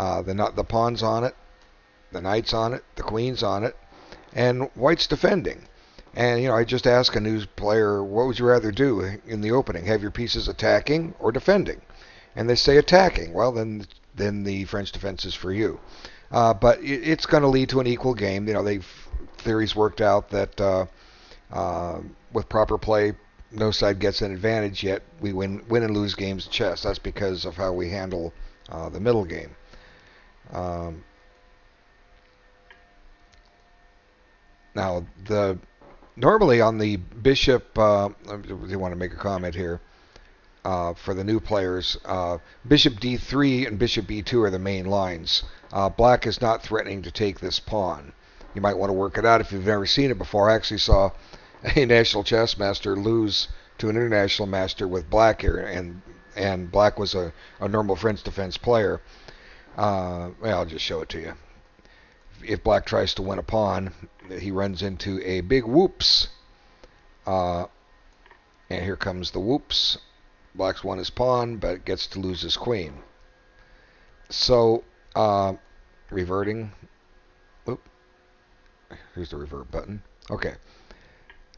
The pawn's on it, the knight's on it, the queen's on it, and white's defending. And, I just ask a new player, what would you rather do in the opening? Have your pieces attacking or defending? And they say attacking. Well, then the French defense is for you. But it's going to lead to an equal game. Theories worked out that with proper play, no side gets an advantage, yet we win and lose games of chess. That's because of how we handle the middle game. Now, normally on the bishop, I want to make a comment here for the new players. Bishop d3 and bishop b2 are the main lines. Black is not threatening to take this pawn. You might want to work it out if you've never seen it before. I actually saw a national chess master lose to an international master with black here, and black was a normal French defense player. Well, I'll just show it to you. If black tries to win a pawn, he runs into a big whoops. And here comes the whoops. Black's won his pawn, but gets to lose his queen. So, reverting. Oop. Here's the revert button. Okay.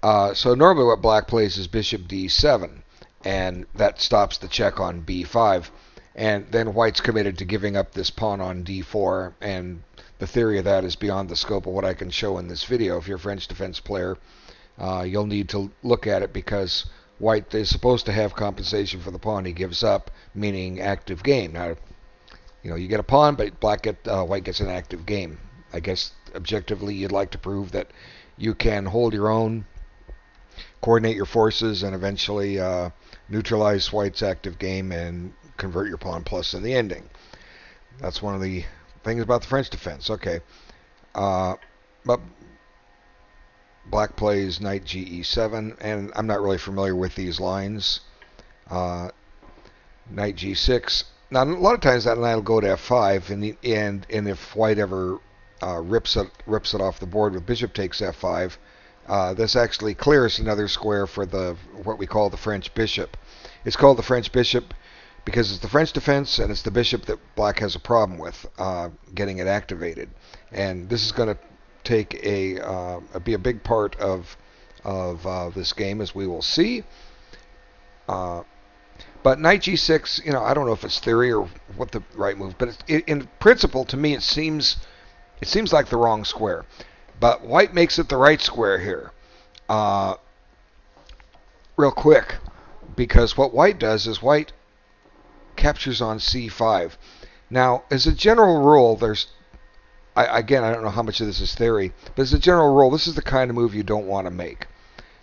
So normally what black plays is bishop d7, and that stops the check on b5. And then white's committed to giving up this pawn on d4, and the theory of that is beyond the scope of what I can show in this video. If you're a French defense player, you'll need to look at it, because white is supposed to have compensation for the pawn he gives up, meaning active game. Now, you get a pawn, but white gets an active game. I guess objectively you'd like to prove that you can hold your own, coordinate your forces, and eventually neutralize white's active game and convert your pawn plus in the ending. That's one of the things about the French defense. Okay. But black plays knight ge7, and I'm not really familiar with these lines. Knight g6. Now, a lot of times that knight will go to f5, and if white ever rips it off the board with bishop takes f5, this actually clears another square for what we call the French bishop. It's called the French bishop because it's the French defense, and it's the bishop that black has a problem with getting it activated. And this is going to be a big part of this game, as we will see. But knight g6, I don't know if it's theory or what the right move, but in principle, to me, it seems like the wrong square. But white makes it the right square here. Real quick, because what white does is white captures on c5. Now, as a general rule, I don't know how much of this is theory, but as a general rule, this is the kind of move you don't want to make.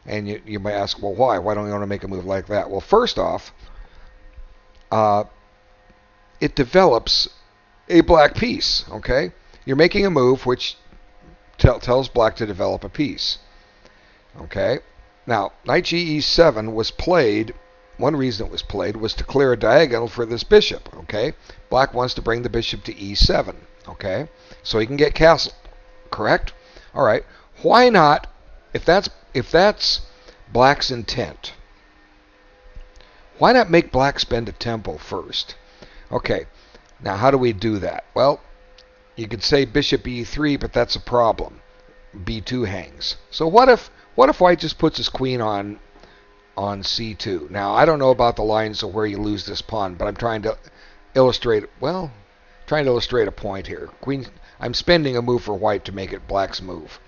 And you might ask, well, why? Why don't you want to make a move like that? Well, first off, it develops a black piece, okay? You're making a move which tells black to develop a piece, okay? Now, knight ge7 was played. One reason it was played was to clear a diagonal for this bishop, okay? Black wants to bring the bishop to e7, okay? So he can get castled, correct? All right. Why not, if that's black's intent, why not make black spend a tempo first? Okay. Now, how do we do that? Well, you could say bishop e3, but that's a problem. b2 hangs. So what if white just puts his queen on c2? Now, I don't know about the lines of where you lose this pawn, but I'm trying to illustrate a point here. I'm spending a move for white to make it black's move,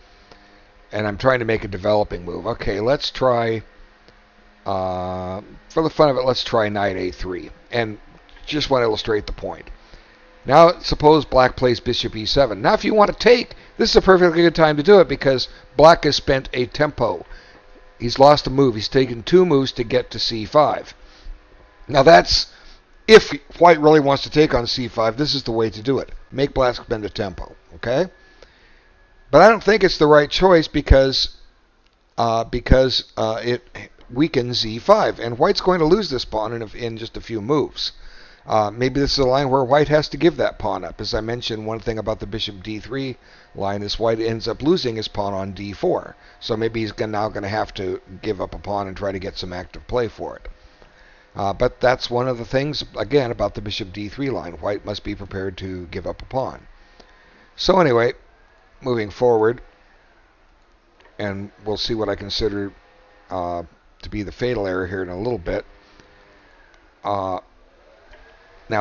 and I'm trying to make a developing move. Okay, let's try, for the fun of it, let's try knight a3, and just want to illustrate the point. Now, suppose black plays bishop e7. Now, if you want to take, this is a perfectly good time to do it, because black has spent a tempo. He's lost a move. He's taken 2 moves to get to c5. Now, that's, if white really wants to take on c5, this is the way to do it. Make black spend a tempo, okay? But I don't think it's the right choice because it weakens e5, and white's going to lose this pawn in just a few moves. Maybe this is a line where white has to give that pawn up. As I mentioned, one thing about the bishop d3 line is white ends up losing his pawn on d4. So maybe he's now going to have to give up a pawn and try to get some active play for it. But that's one of the things, again, about the bishop d3 line. White must be prepared to give up a pawn. So anyway, moving forward, and we'll see what I consider to be the fatal error here in a little bit. Now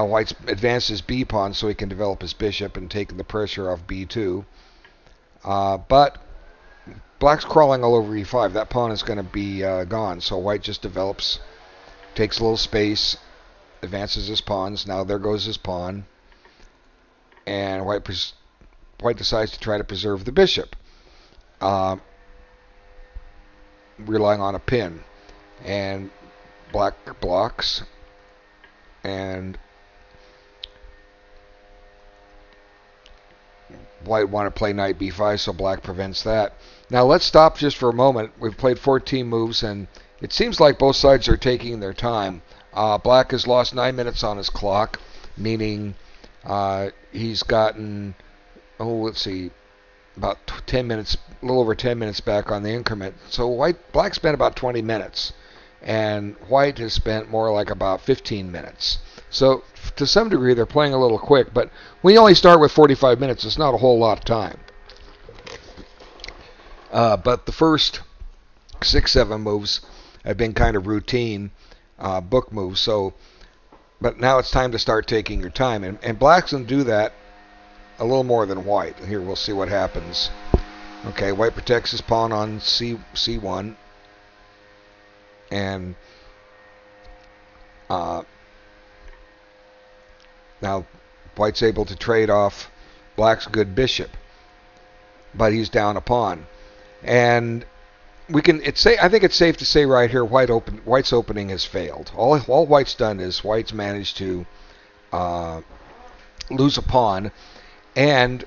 White's advanced his b pawn so he can develop his bishop and taking the pressure off b2. But Black's crawling all over e5. That pawn is going to be gone. So White just develops, takes a little space, advances his pawns. Now there goes his pawn. And White decides to try to preserve the bishop, relying on a pin. And Black blocks. And White want to play knight b5, so Black prevents that. Now let's stop just for a moment. We've played 14 moves, and it seems like both sides are taking their time. Black has lost 9 minutes on his clock, meaning he's gotten, let's see, about 10 minutes, a little over 10 minutes back on the increment. So Black spent about 20 minutes, and White has spent more like about 15 minutes. So to some degree, they're playing a little quick, but when you only start with 45 minutes, it's not a whole lot of time. But the first 6-7 moves have been kind of routine book moves. But now it's time to start taking your time. And Black's going to do that a little more than White. Here, we'll see what happens. Okay, White protects his pawn on C1. And now White's able to trade off Black's good bishop, but he's down a pawn. And I think it's safe to say right here, White's opening has failed. All White's done is White's managed to lose a pawn, and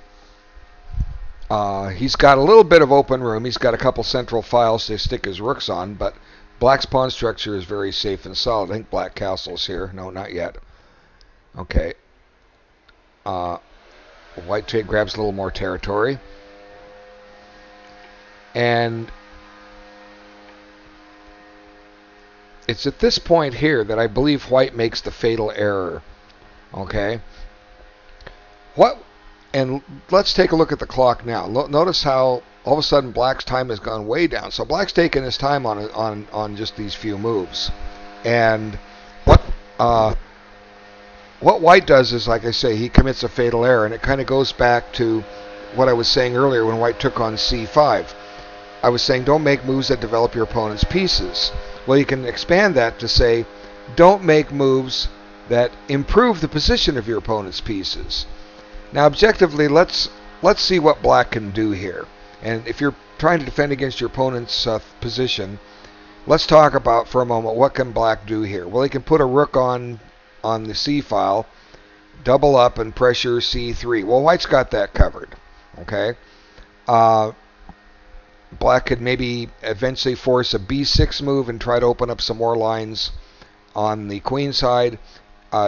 he's got a little bit of open room. He's got a couple central files to stick his rooks on, but Black's pawn structure is very safe and solid. I think Black castles here. No, not yet. Okay. White grabs a little more territory. And it's at this point here that I believe White makes the fatal error. Okay? And let's take a look at the clock now. Notice how all of a sudden Black's time has gone way down. So Black's taken his time on just these few moves. And what White does is, like I say, he commits a fatal error, and it kind of goes back to what I was saying earlier when White took on c5. I was saying don't make moves that develop your opponent's pieces. Well, you can expand that to say don't make moves that improve the position of your opponent's pieces. Now, objectively, let's see what Black can do here. And if you're trying to defend against your opponent's position, let's talk about for a moment what can Black do here. Well, he can put a rook on the c file, double up and pressure c3. Well, White's got that covered. Okay. Black could maybe eventually force a b6 move and try to open up some more lines on the queen side,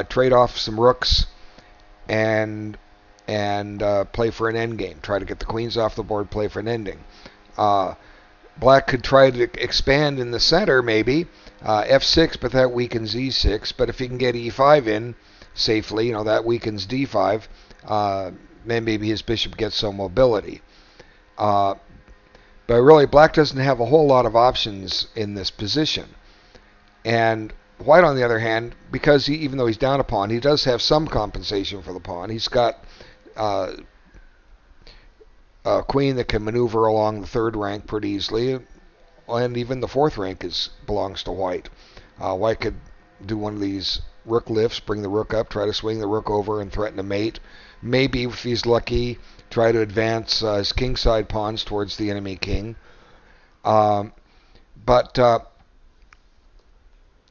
trade off some rooks, and play for an endgame. Try to get the queens off the board, play for an ending. Black could try to expand in the center, maybe f6, but that weakens e6. But if he can get e5 in safely, that weakens d5. Then maybe his bishop gets some mobility. But really, Black doesn't have a whole lot of options in this position. And White, on the other hand, because even though he's down a pawn, he does have some compensation for the pawn. He's got a queen that can maneuver along the third rank pretty easily, and even the fourth rank belongs to White. White could do one of these rook lifts, bring the rook up, try to swing the rook over and threaten a mate. Maybe, if he's lucky, try to advance his kingside pawns towards the enemy king. But let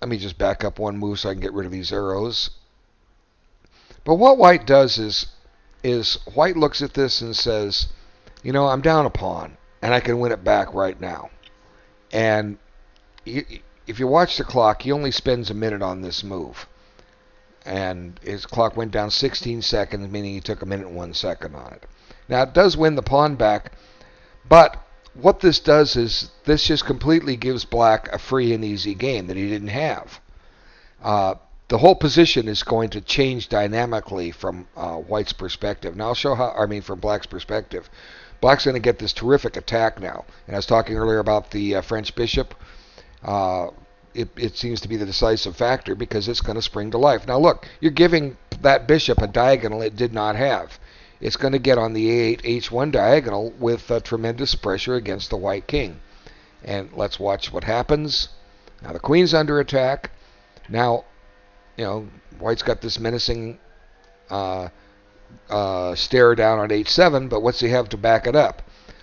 me just back up one move so I can get rid of these arrows. But what White does is White looks at this and says, I'm down a pawn, and I can win it back right now. And if you watch the clock, he only spends a minute on this move. And his clock went down 16 seconds, meaning he took a minute and 1 second on it. Now, it does win the pawn back, but what this does is this just completely gives Black a free and easy game that he didn't have. the whole position is going to change dynamically from White's perspective. Now I'll show how, I mean from Black's perspective. Black's going to get this terrific attack now. And I was talking earlier about the French bishop. It seems to be the decisive factor because it's going to spring to life. Now look, you're giving that bishop a diagonal it did not have. It's going to get on the A8, H1 diagonal with tremendous pressure against the white king. And let's watch what happens. Now the queen's under attack. Now, you know, White's got this menacing stare down on H7, but what's he have to back it up?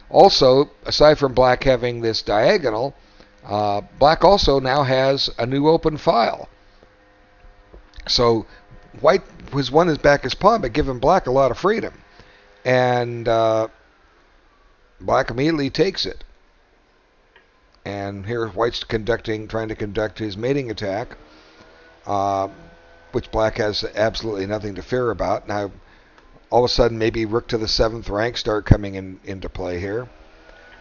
Also, aside from Black having this diagonal, Black also now has a new open file. So White has won his back his pawn, but given Black a lot of freedom. And Black immediately takes it. And here White's trying to conduct his mating attack, which Black has absolutely nothing to fear about. Now, all of a sudden, maybe Rook to the 7th rank start coming into play here.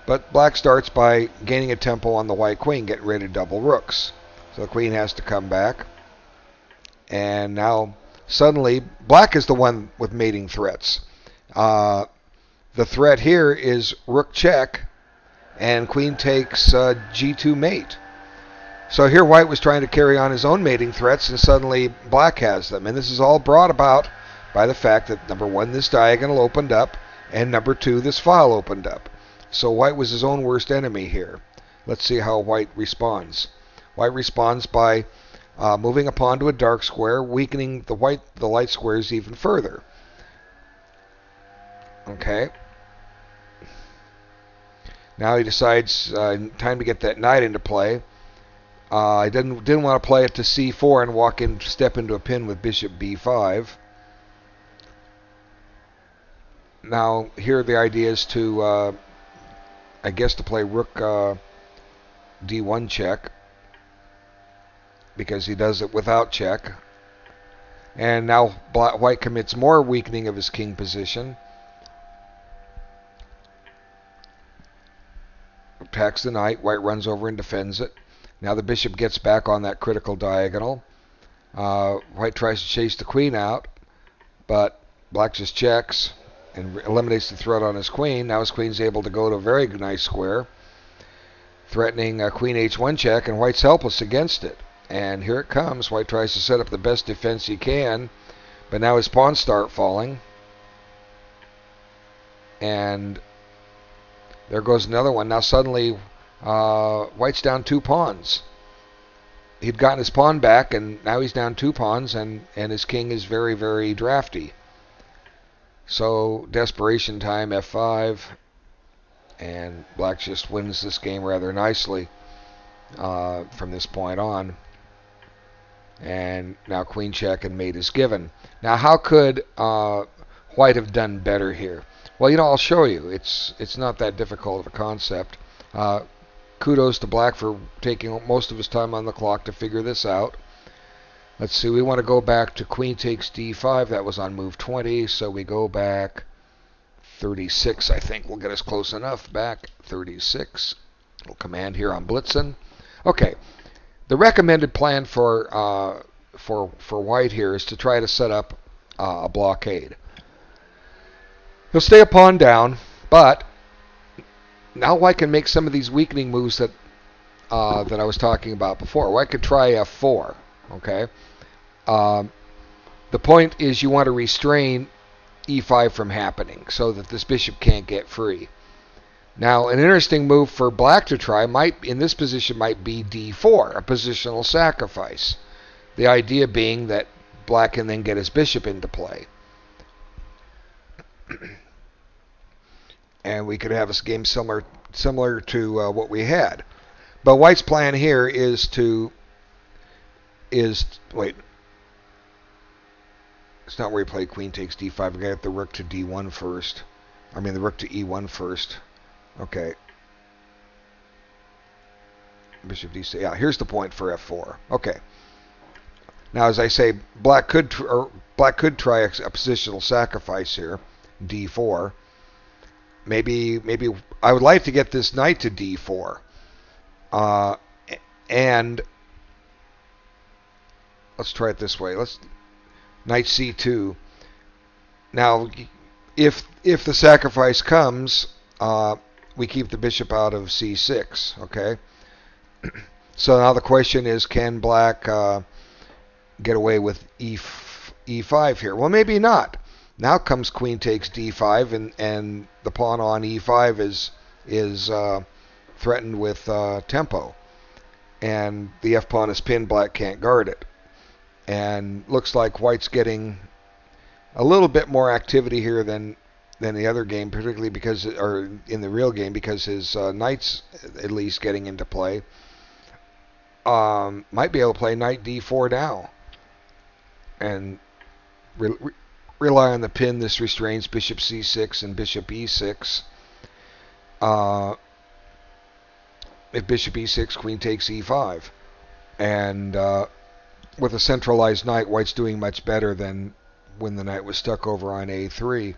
But Black starts by gaining a tempo on the white queen, getting ready to double rooks. So the queen has to come back. And now, suddenly, Black is the one with mating threats. The threat here is rook check, and queen takes g2 mate. So here White was trying to carry on his own mating threats, and suddenly Black has them. And this is all brought about by the fact that, number one, this diagonal opened up, and number two, this file opened up. So White was his own worst enemy here. Let's see how White responds. White responds by moving a pawn to a dark square, weakening the light squares even further. Okay. Now he decides time to get that knight into play. I didn't want to play it to c4 and step into a pin with bishop b5. Now here the idea is to, I guess, to play rook d1 check, because he does it without check. And now White commits more weakening of his king position. Attacks the knight. White runs over and defends it. Now the bishop gets back on that critical diagonal. White tries to chase the queen out, but Black just checks and eliminates the threat on his queen. Now his queen's able to go to a very nice square, threatening queen h1 check, and White's helpless against it. And here it comes. White tries to set up the best defense he can, but now his pawns start falling. And there goes another one. Now suddenly White's down 2 pawns. He'd gotten his pawn back, and now he's down 2 pawns, and his king is very, very drafty. So desperation time, f5, and Black just wins this game rather nicely from this point on. And now queen check and mate is given. Now how could White have done better here? Well, you know, I'll show you. It's not that difficult of a concept. Kudos to Black for taking most of his time on the clock to figure this out. Let's see, we want to go back to queen takes d5. That was on move 20, so we go back 36, I think. Will get us close enough. Back 36. Little command here on Blitzen. Okay, the recommended plan for White here is to try to set up a blockade. He'll stay a pawn down, but now White can make some of these weakening moves that I was talking about before. White could try f4. Okay. The point is you want to restrain e5 from happening so that this bishop can't get free. Now, an interesting move for Black to try in this position might be d4, a positional sacrifice. The idea being that Black can then get his bishop into play. And we could have a game similar to what we had. But White's plan here is wait. It's not where he played queen takes d5. We're going to get the rook to d1 first. I mean the rook to e1 first. Okay. Bishop d6. Yeah, here's the point for f4. Okay. Now, as I say, Black could try a positional sacrifice here, d4. Maybe I would like to get this knight to d4, and let's try it this way. Let's knight c2. Now, if the sacrifice comes, we keep the bishop out of c6. Okay. So now the question is, can black get away with e5 here? Well, maybe not. Now comes queen takes d5, and the pawn on e5 is threatened with tempo, and the f pawn is pinned. Black can't guard it, and looks like white's getting a little bit more activity here than the other game, particularly because, or in the real game, because his knight's at least getting into play. Might be able to play knight d4 now, and rely on the pin. This restrains bishop c6 and bishop e6. If bishop e6, queen takes e5, and with a centralized knight, white's doing much better than when the knight was stuck over on a3.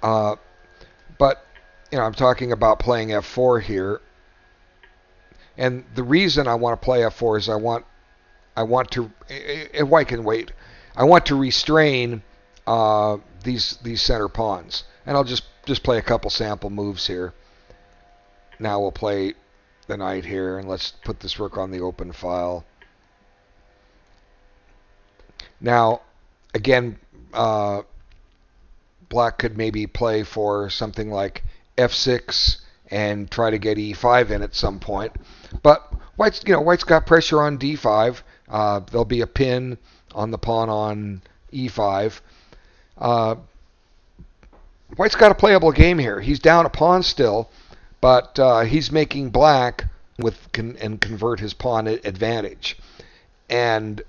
But I'm talking about playing f4 here, and the reason I want to play f4 is I want to, if white can wait, I want to restrain these center pawns, and I'll just play a couple sample moves here. Now we'll play the knight here, and let's put this rook on the open file. Now, again, black could maybe play for something like f6 and try to get e5 in at some point, but white's got pressure on d5. There'll be a pin on the pawn on e5. White's got a playable game here. He's down a pawn still, but he's making black and convert his pawn advantage. And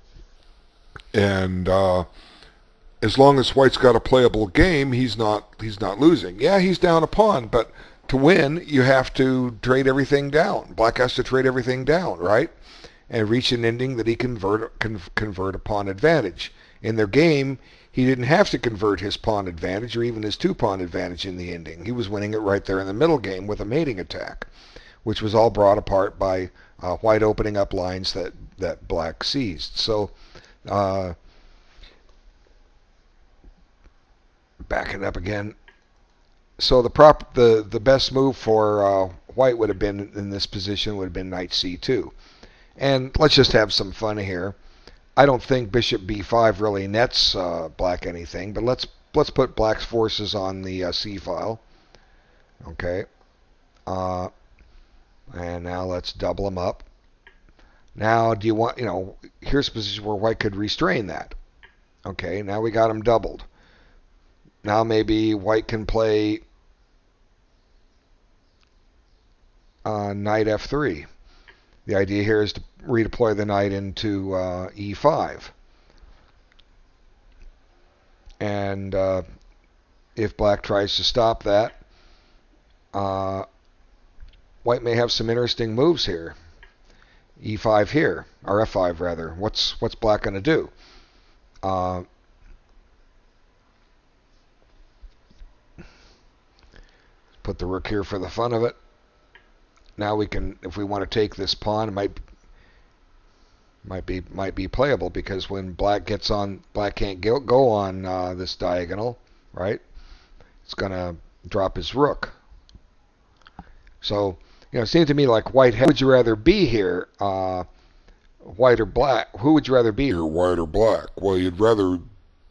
as long as white's got a playable game, he's not losing. Yeah, he's down a pawn, but to win, you have to trade everything down. Black has to trade everything down, right? And reach an ending that he can convert a pawn advantage. In their game, he didn't have to convert his pawn advantage or even his two-pawn advantage in the ending. He was winning it right there in the middle game with a mating attack, which was all brought apart by white opening up lines that black seized. So, backing up again. So the best move for white would have been in this position would have been knight c2. And let's just have some fun here. I don't think bishop b5 really nets black anything, but let's put black's forces on the c file. Okay. And now let's double them up. Now, do you want, here's a position where white could restrain that. Okay, now we got them doubled. Now maybe white can play knight f3. The idea here is to redeploy the knight into e5. And if black tries to stop that, white may have some interesting moves here. e5 here, or f5 rather. What's black going to do? Put the rook here for the fun of it. Now we can, if we want to take this pawn, it might be playable, because when black gets on, black can't go on this diagonal, right? It's going to drop his rook. So, it seems to me like white. Who would you rather be here, white or black? Who would you rather be here, white or black? Well, you'd rather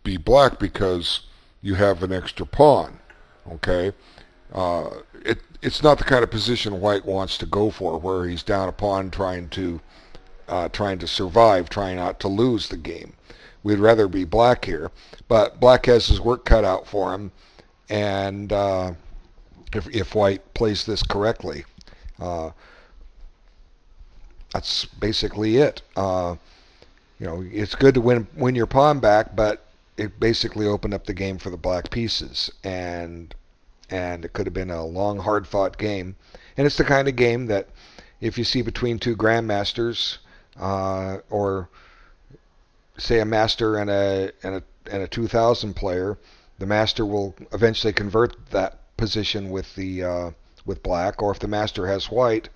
be black because you have an extra pawn. Okay. It's not the kind of position white wants to go for, where he's down a pawn trying to survive, trying not to lose the game. We'd rather be black here, but black has his work cut out for him, and if white plays this correctly, that's basically it. It's good to win your pawn back, but it basically opened up the game for the black pieces, and it could have been a long, hard-fought game. And it's the kind of game that, if you see between two grandmasters, or say a master and a 2000 player, the master will eventually convert that position with black. Or if the master has white,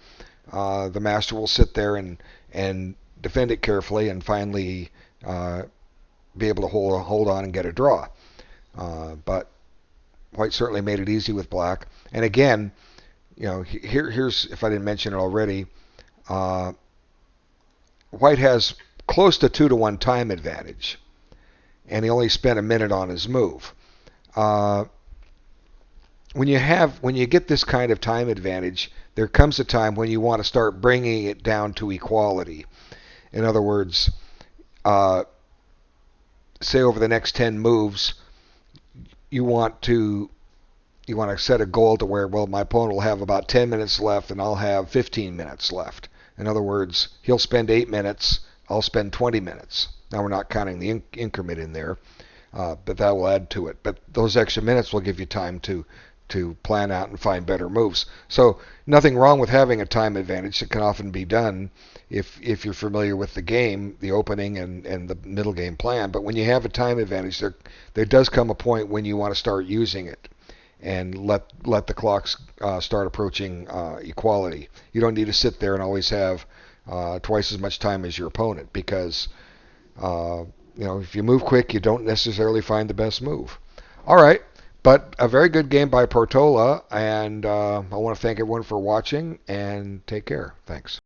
the master will sit there and defend it carefully, and finally be able to hold on and get a draw. But White certainly made it easy with Black. And again, here's, if I didn't mention it already, White has close to 2-to-1 time advantage, and he only spent a minute on his move. When you get this kind of time advantage, there comes a time when you want to start bringing it down to equality. In other words, say over the next 10 moves, you want to set a goal to where, well, my opponent will have about 10 minutes left and I'll have 15 minutes left. In other words, he'll spend 8 minutes, I'll spend 20 minutes. Now we're not counting the increment in there, but that will add to it. But those extra minutes will give you time to plan out and find better moves. So nothing wrong with having a time advantage. It can often be done if you're familiar with the game, the opening and the middle game plan. But when you have a time advantage, there does come a point when you want to start using it and let the clocks start approaching equality. You don't need to sit there and always have twice as much time as your opponent, because if you move quick, you don't necessarily find the best move. All right. But a very good game by Portola, and I want to thank everyone for watching, and take care. Thanks.